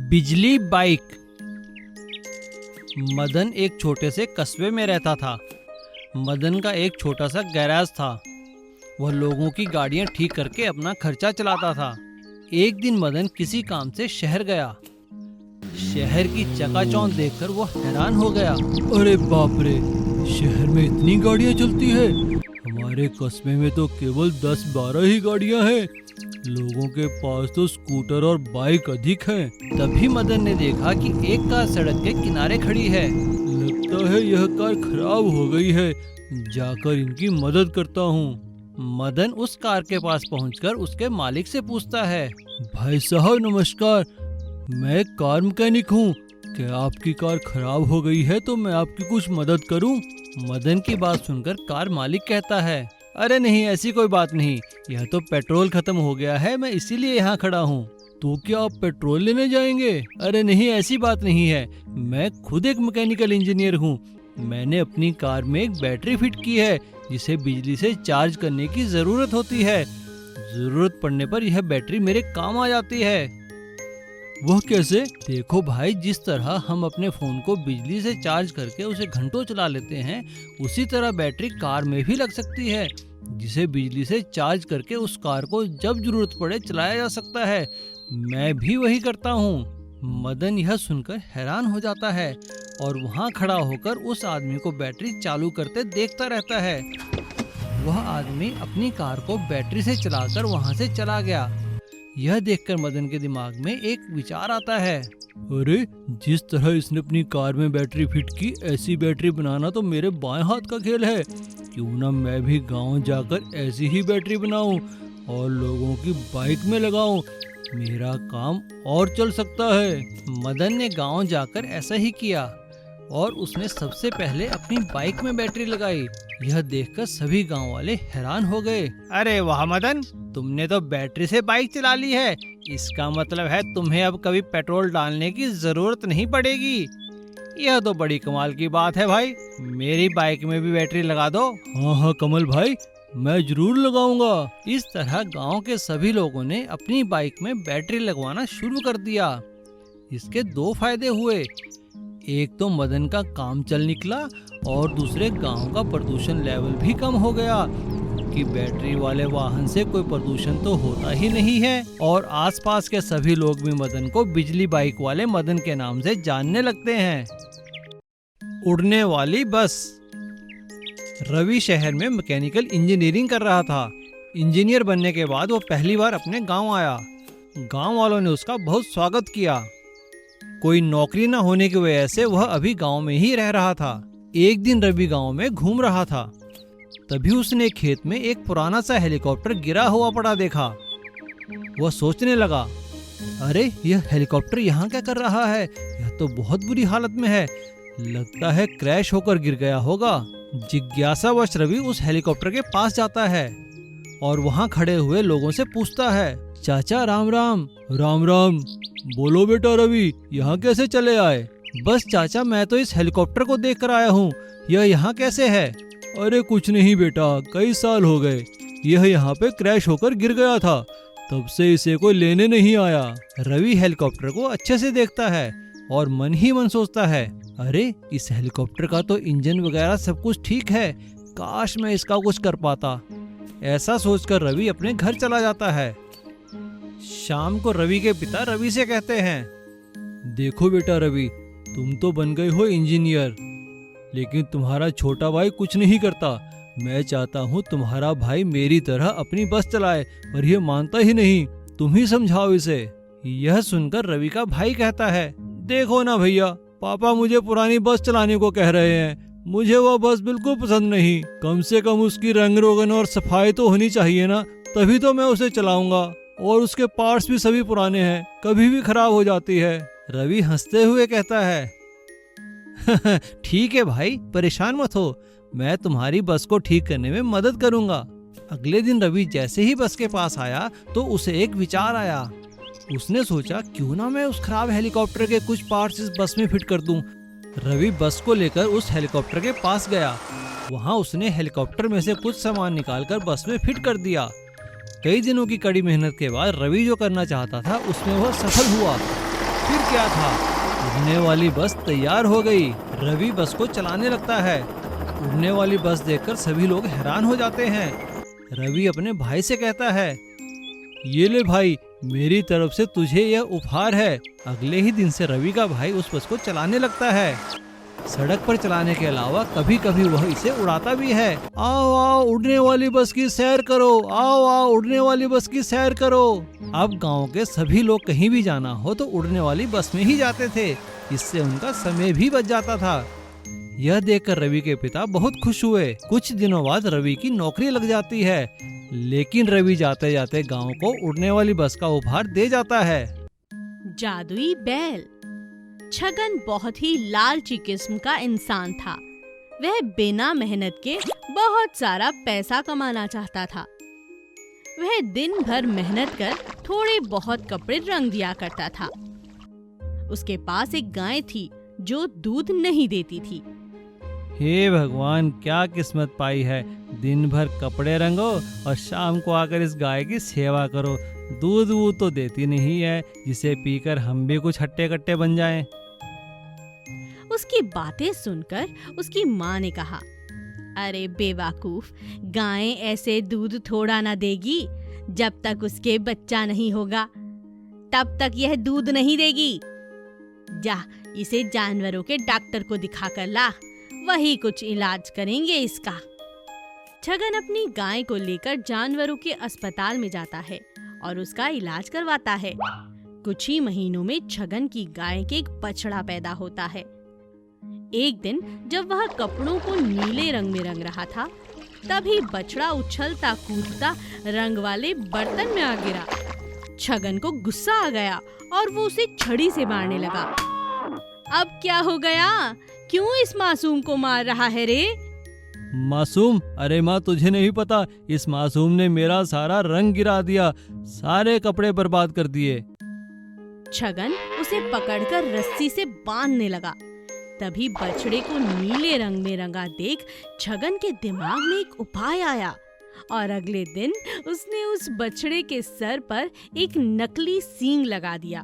बिजली बाइक। मदन एक छोटे से कस्बे में रहता था। मदन का एक छोटा सा गैराज था। वह लोगों की गाड़ियां ठीक करके अपना खर्चा चलाता था। एक दिन मदन किसी काम से शहर गया। शहर की चकाचौंध देखकर वो हैरान हो गया। अरे बाप रे, शहर में इतनी गाड़ियां चलती है। हमारे कस्बे में तो केवल 10-12 ही गाड़ियां हैं। लोगों के पास तो स्कूटर और बाइक अधिक हैं। तभी मदन ने देखा कि एक कार सड़क के किनारे खड़ी है। लगता है यह कार खराब हो गई है, जाकर इनकी मदद करता हूँ। मदन उस कार के पास पहुंचकर उसके मालिक से पूछता है, भाई साहब नमस्कार, मैं कार मैकेनिक हूँ। क्या आपकी कार खराब हो गई है तो मैं आपकी कुछ मदद करूँ? मदन की बात सुनकर कार मालिक कहता है, अरे नहीं, ऐसी कोई बात नहीं, यह तो पेट्रोल खत्म हो गया है, मैं इसीलिए यहाँ खड़ा हूँ। तो क्या आप पेट्रोल लेने जाएंगे? अरे नहीं, ऐसी बात नहीं है, मैं खुद एक मैकेनिकल इंजीनियर हूँ। मैंने अपनी कार में एक बैटरी फिट की है जिसे बिजली से चार्ज करने की जरूरत होती है। जरूरत पड़ने पर यह बैटरी मेरे काम आ जाती है। वह कैसे? देखो भाई, जिस तरह हम अपने फोन को बिजली से चार्ज करके उसे घंटों चला लेते हैं, उसी तरह बैटरी कार में भी लग सकती है, जिसे बिजली से चार्ज करके उस कार को जब जरूरत पड़े चलाया जा सकता है। मैं भी वही करता हूँ। मदन यह सुनकर हैरान हो जाता है और वहाँ खड़ा होकर उस आदमी को बैटरी चालू करते देखता रहता है। वह आदमी अपनी कार को बैटरी से चलाकर वहाँ से चला गया। यह देखकर मदन के दिमाग में एक विचार आता है, अरे जिस तरह इसने अपनी कार में बैटरी फिट की, ऐसी बैटरी बनाना तो मेरे बाएं हाथ का खेल है। क्यों ना मैं भी गांव जाकर ऐसी ही बैटरी बनाऊं और लोगों की बाइक में लगाऊं, मेरा काम और चल सकता है। मदन ने गांव जाकर ऐसा ही किया और उसने सबसे पहले अपनी बाइक में बैटरी लगाई। यह देखकर सभी गांव वाले हैरान हो गए। अरे वाह मदन, तुमने तो बैटरी से बाइक चला ली है। इसका मतलब है तुम्हें अब कभी पेट्रोल डालने की जरूरत नहीं पड़ेगी। यह तो बड़ी कमाल की बात है भाई, मेरी बाइक में भी बैटरी लगा दो। हाँ कमल भाई, मैं जरूर लगाऊंगा। इस तरह गांव के सभी लोगों ने अपनी बाइक में बैटरी लगवाना शुरू कर दिया। इसके दो फायदे हुए, एक तो मदन का काम चल निकला और दूसरे गांव का प्रदूषण लेवल भी कम हो गया, कि बैटरी वाले वाहन से कोई प्रदूषण तो होता ही नहीं है। और आसपास के सभी लोग भी मदन को बिजली बाइक वाले मदन के नाम से जानने लगते हैं। उड़ने वाली बस। रवि शहर में मैकेनिकल इंजीनियरिंग कर रहा था। इंजीनियर बनने के बाद वो पहली बार अपने गांव आया। गांव वालों ने उसका बहुत स्वागत किया। कोई नौकरी न होने की वजह से वह अभी गांव में ही रह रहा था। एक दिन रवि गांव में घूम रहा था, तभी उसने खेत में एक पुराना सा हेलीकॉप्टर गिरा हुआ पड़ा देखा। वह सोचने लगा, अरे यह हेलीकॉप्टर यहाँ क्या कर रहा है? यह तो बहुत बुरी हालत में है, लगता है क्रैश होकर गिर गया होगा। जिज्ञासावश रवि उस हेलीकॉप्टर के पास जाता है और वहाँ खड़े हुए लोगों से पूछता है, चाचा राम राम। राम राम। बोलो बेटा रवि, यहाँ कैसे चले आए? बस चाचा, मैं तो इस हेलीकॉप्टर को देखकर आया हूँ, यह यहाँ कैसे है? अरे कुछ नहीं बेटा, कई साल हो गए, यह यहाँ पे क्रैश होकर गिर गया था, तब से इसे कोई लेने नहीं आया। रवि हेलीकॉप्टर को अच्छे से देखता है और मन ही मन सोचता है, अरे इस हेलीकॉप्टर का तो इंजन वगैरह सब कुछ ठीक है, काश मैं इसका कुछ कर पाता। ऐसा सोचकर रवि अपने घर चला जाता है। शाम को रवि के पिता रवि से कहते हैं, देखो बेटा रवि, तुम तो बन गए हो इंजीनियर, लेकिन तुम्हारा छोटा भाई कुछ नहीं करता। मैं चाहता हूँ तुम्हारा भाई मेरी तरह अपनी बस चलाए, पर यह मानता ही नहीं, तुम ही समझाओ इसे। यह सुनकर रवि का भाई कहता है, देखो ना भैया, पापा मुझे पुरानी बस चलाने को कह रहे हैं, मुझे वह बस बिल्कुल पसंद नहीं। कम से कम उसकी रंग रोगन और सफाई तो होनी चाहिए ना, तभी तो मैं उसे चलाऊंगा। और उसके पार्ट्स भी सभी पुराने हैं, कभी भी खराब हो जाती है। रवि हंसते हुए कहता है, ठीक है भाई, परेशान मत हो, मैं तुम्हारी बस को ठीक करने में मदद करूंगा। अगले दिन रवि जैसे ही बस के पास आया तो उसे एक विचार आया। उसने सोचा, क्यों ना मैं उस खराब हेलीकॉप्टर के कुछ पार्ट्स इस बस में फिट कर दूं। रवि बस को लेकर उस हेलीकॉप्टर के पास गया। वहां उसने हेलीकॉप्टर में से कुछ सामान निकालकर बस में फिट कर दिया। कई दिनों की कड़ी मेहनत के बाद रवि जो करना चाहता था उसमें वह सफल हुआ। फिर क्या था, उड़ने वाली बस तैयार हो गई। रवि बस को चलाने लगता है। उड़ने वाली बस देखकर सभी लोग हैरान हो जाते हैं। रवि अपने भाई से कहता है, ये ले भाई, मेरी तरफ से तुझे यह उपहार है। अगले ही दिन से रवि का भाई उस बस को चलाने लगता है। सड़क पर चलाने के अलावा कभी कभी वह इसे उड़ाता भी है। आओ आओ उड़ने वाली बस की सैर करो, आओ आओ उड़ने वाली बस की सैर करो। अब गांव के सभी लोग कहीं भी जाना हो तो उड़ने वाली बस में ही जाते थे। इससे उनका समय भी बच जाता था। यह देखकर रवि के पिता बहुत खुश हुए। कुछ दिनों बाद रवि की नौकरी लग जाती है, लेकिन रवि जाते जाते गांव को उड़ने वाली बस का उपहार दे जाता है। जादुई बैल। छगन बहुत ही लालची किस्म का इंसान था। वह बिना मेहनत के बहुत सारा पैसा कमाना चाहता था। वह दिन भर मेहनत कर थोड़े बहुत कपड़े रंग दिया करता था। उसके पास एक गाय थी जो दूध नहीं देती थी। हे भगवान, क्या किस्मत पाई है। दिन भर कपड़े रंगो और शाम को आकर इस गाय की सेवा करो। दूध वूध तो देती नहीं है, जिसे पीकर हम भी कुछ हट्टे कट्टे बन जाएं। उसकी बातें सुनकर उसकी माँ ने कहा, अरे बेवकूफ, गाय ऐसे दूध थोड़ा ना देगी। जब तक उसके बच्चा नहीं होगा तब तक यह दूध नहीं देगी। जा, इसे जानवरों के डॉक्टर को दिखा कर ला, वही कुछ इलाज करेंगे इसका। छगन अपनी गाय को लेकर जानवरों के अस्पताल में जाता है और उसका इलाज करवाता है। कुछ ही महीनों में छगन की गाय के एक बछड़ा पैदा होता है। एक दिन जब वह कपड़ों को नीले रंग में रंग रहा था, तभी बछड़ा उछलता कूदता रंग वाले बर्तन में आ गिरा। छगन को गुस्सा आ गया और वो उसे छड़ी से मारने लगा। अब क्या हो गया? क्यों इस मासूम को मार रहा है रे? मासूम? अरे माँ, तुझे नहीं पता, इस मासूम ने मेरा सारा रंग गिरा दिया, सारे कपड़े बर्बाद कर दिए। छगन उसे पकड़कर रस्सी से बांधने लगा। तभी बछड़े को नीले रंग में रंगा देख छगन के दिमाग में एक उपाय आया और अगले दिन उसने उस बछड़े के सर पर एक नकली सींग लगा दिया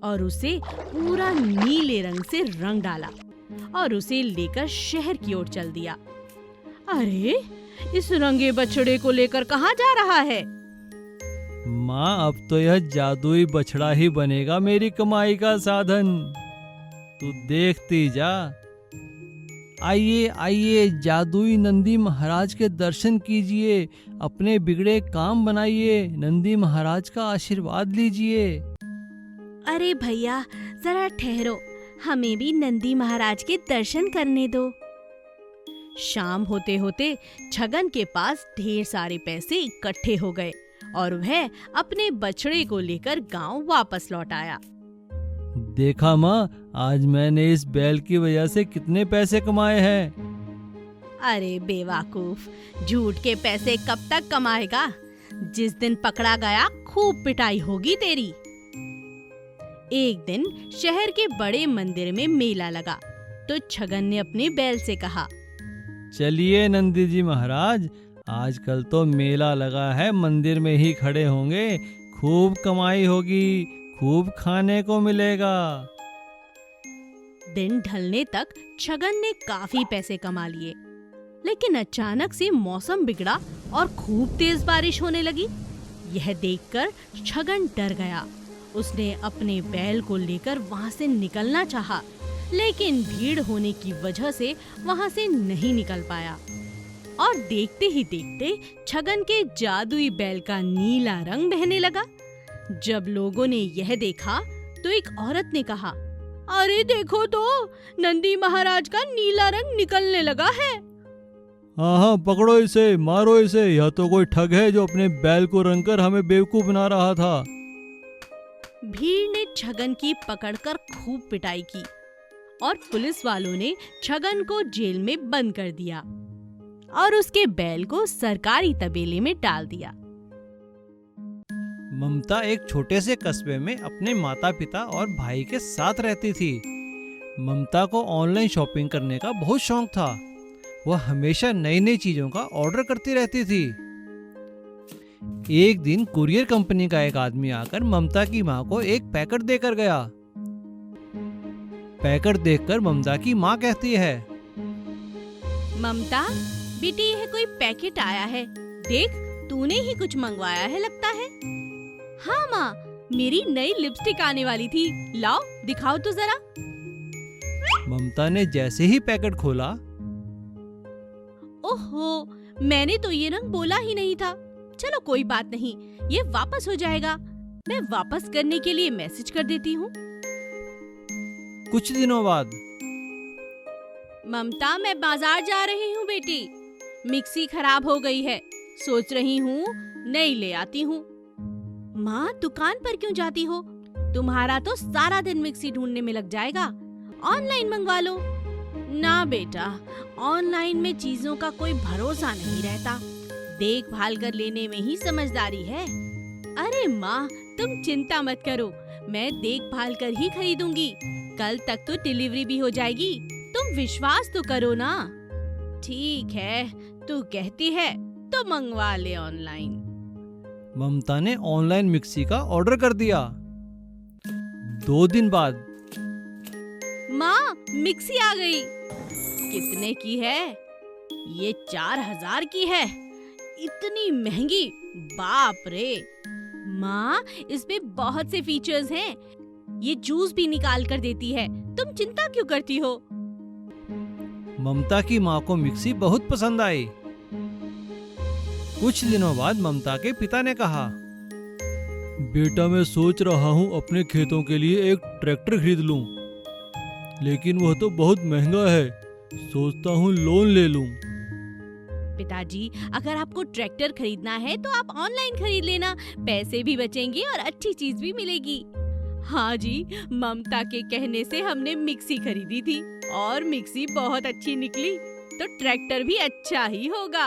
और उसे पूरा नीले रंग से रंग डाला और उसे लेकर शहर की ओर चल दिया। अरे, इस रंगे बछड़े को लेकर कहाँ जा रहा है? माँ, अब तो यह जादुई बछड़ा ही बनेगा मेरी कमाई का साधन। तू देखती जा। आइए आइए, जादुई नंदी महाराज के दर्शन कीजिए, अपने बिगड़े काम बनाइए, नंदी महाराज का आशीर्वाद लीजिए। अरे भैया, जरा ठहरो, हमें भी नंदी महाराज के दर्शन करने दो। शाम होते होते छगन के पास ढेर सारे पैसे इकट्ठे हो गए और वह अपने बछड़े को लेकर गांव वापस लौट आया। देखा माँ, आज मैंने इस बैल की वजह से कितने पैसे कमाए हैं। अरे बेवकूफ, झूठ के पैसे कब तक कमाएगा? जिस दिन पकड़ा गया खूब पिटाई होगी तेरी। एक दिन शहर के बड़े मंदिर में मेला लगा तो छगन ने अपने बैल से कहा, चलिए नंदी जी महाराज, आजकल तो मेला लगा है, मंदिर में ही खड़े होंगे, खूब कमाई होगी, खूब खाने को मिलेगा। दिन ढलने तक छगन ने काफी पैसे कमा लिए, लेकिन अचानक से मौसम बिगड़ा और खूब तेज बारिश होने लगी। यह देखकर छगन डर गया। उसने अपने बैल को लेकर वहां से निकलना चाहा, लेकिन भीड़ होने की वजह से वहां से नहीं निकल पाया। और देखते ही देखते छगन के जादुई बैल का नीला रंग बहने लगा। जब लोगों ने यह देखा तो एक औरत ने कहा, अरे देखो तो, नंदी महाराज का नीला रंग निकलने लगा है। हाँ हाँ, पकड़ो इसे, मारो इसे, यह तो कोई ठग है जो अपने बैल को रंगकर हमें बेवकूफ बना रहा था। भीड़ ने छगन की पकड़कर खूब पिटाई की और पुलिस वालों ने छगन को जेल में बंद कर दिया और उसके बैल को सरकारी तबेले में डाल दिया। ममता एक छोटे से कस्बे में अपने माता पिता और भाई के साथ रहती थी। ममता को ऑनलाइन शॉपिंग करने का बहुत शौक था। वह हमेशा नई नई चीजों का ऑर्डर करती रहती थी। एक दिन कुरियर कंपनी का एक आदमी आकर ममता की माँ को एक पैकेट देकर गया। पैकेट देखकर ममता की माँ कहती है, ममता बेटी यह कोई पैकेट आया है, देख तूने ही कुछ मंगवाया है लगता है। हाँ माँ, मेरी नई लिपस्टिक आने वाली थी, लाओ दिखाओ तो जरा। ममता ने जैसे ही पैकेट खोला, ओहो, मैंने तो ये रंग बोला ही नहीं था। चलो कोई बात नहीं, ये वापस हो जाएगा। मैं वापस करने के लिए मैसेज कर देती हूँ। कुछ दिनों बाद ममता मैं बाजार जा रही हूँ बेटी, मिक्सी खराब हो गई है, सोच रही हूँ नई ले आती हूँ। माँ दुकान पर क्यों जाती हो, तुम्हारा तो सारा दिन मिक्सी ढूंढने में लग जाएगा, ऑनलाइन मंगवा लो। ना बेटा, ऑनलाइन में चीजों का कोई भरोसा नहीं रहता, देखभाल कर लेने में ही समझदारी है। अरे माँ तुम चिंता मत करो, मैं देखभाल कर ही खरीदूंगी, कल तक तो डिलीवरी भी हो जाएगी, तुम विश्वास तो करो ना। ठीक है, तू कहती है तो मंगवा ले ऑनलाइन। ममता ने ऑनलाइन मिक्सी का ऑर्डर कर दिया। 2 दिन बाद माँ मिक्सी आ गई। कितने की है? ये 4000 की है, इतनी महंगी, बाप रे। माँ इसमें बहुत से फीचर्स हैं, ये जूस भी निकाल कर देती है, तुम चिंता क्यों करती हो? ममता की माँ को मिक्सी बहुत पसंद आई। कुछ दिनों बाद ममता के पिता ने कहा, बेटा मैं सोच रहा हूँ अपने खेतों के लिए एक ट्रैक्टर खरीद लूं, लेकिन वह तो बहुत महंगा है, सोचता हूँ लोन ले लूं। पिताजी अगर आपको ट्रैक्टर खरीदना है तो आप ऑनलाइन खरीद लेना, पैसे भी बचेंगे और अच्छी चीज भी मिलेगी। हाँ जी, ममता के कहने से हमने मिक्सी खरीदी थी और मिक्सी बहुत अच्छी निकली, तो ट्रैक्टर भी अच्छा ही होगा।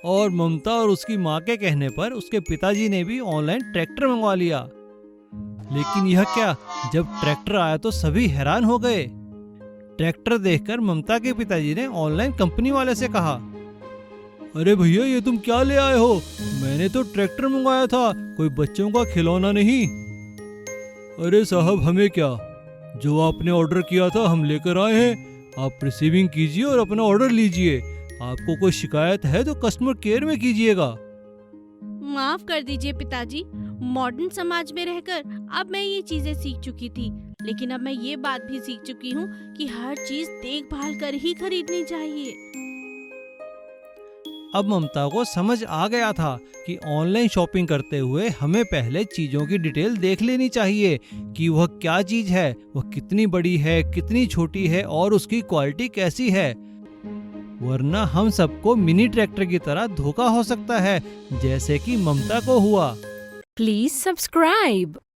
और ममता और उसकी माँ के कहने पर उसके पिताजी ने भी ऑनलाइन ट्रैक्टर मंगवा लिया। लेकिन यह क्या, जब ट्रैक्टर आया तो सभी हैरान हो गए। ट्रैक्टर देखकर ममता के पिताजी ने ऑनलाइन कंपनी वाले से कहा, अरे भैया ये तुम क्या ले आए हो, मैंने तो ट्रैक्टर मंगवाया था, कोई बच्चों का खिलौना नहीं। अरे साहब हमें क्या, जो आपने ऑर्डर किया था हम लेकर आए हैं, आप रिसीविंग कीजिए और अपना ऑर्डर लीजिए, आपको कोई शिकायत है तो कस्टमर केयर में कीजिएगा। माफ कर दीजिए पिताजी, मॉडर्न समाज में रहकर अब मैं ये चीजें सीख चुकी थी, लेकिन अब मैं ये बात भी सीख चुकी हूँ कि हर चीज देखभाल कर ही खरीदनी चाहिए। अब ममता को समझ आ गया था कि ऑनलाइन शॉपिंग करते हुए हमें पहले चीजों की डिटेल देख लेनी चाहिए कि वह क्या चीज है, वह कितनी बड़ी है, कितनी छोटी है और उसकी क्वालिटी कैसी है, वरना हम सबको मिनी ट्रैक्टर की तरह धोखा हो सकता है, जैसे कि ममता को हुआ। Please subscribe.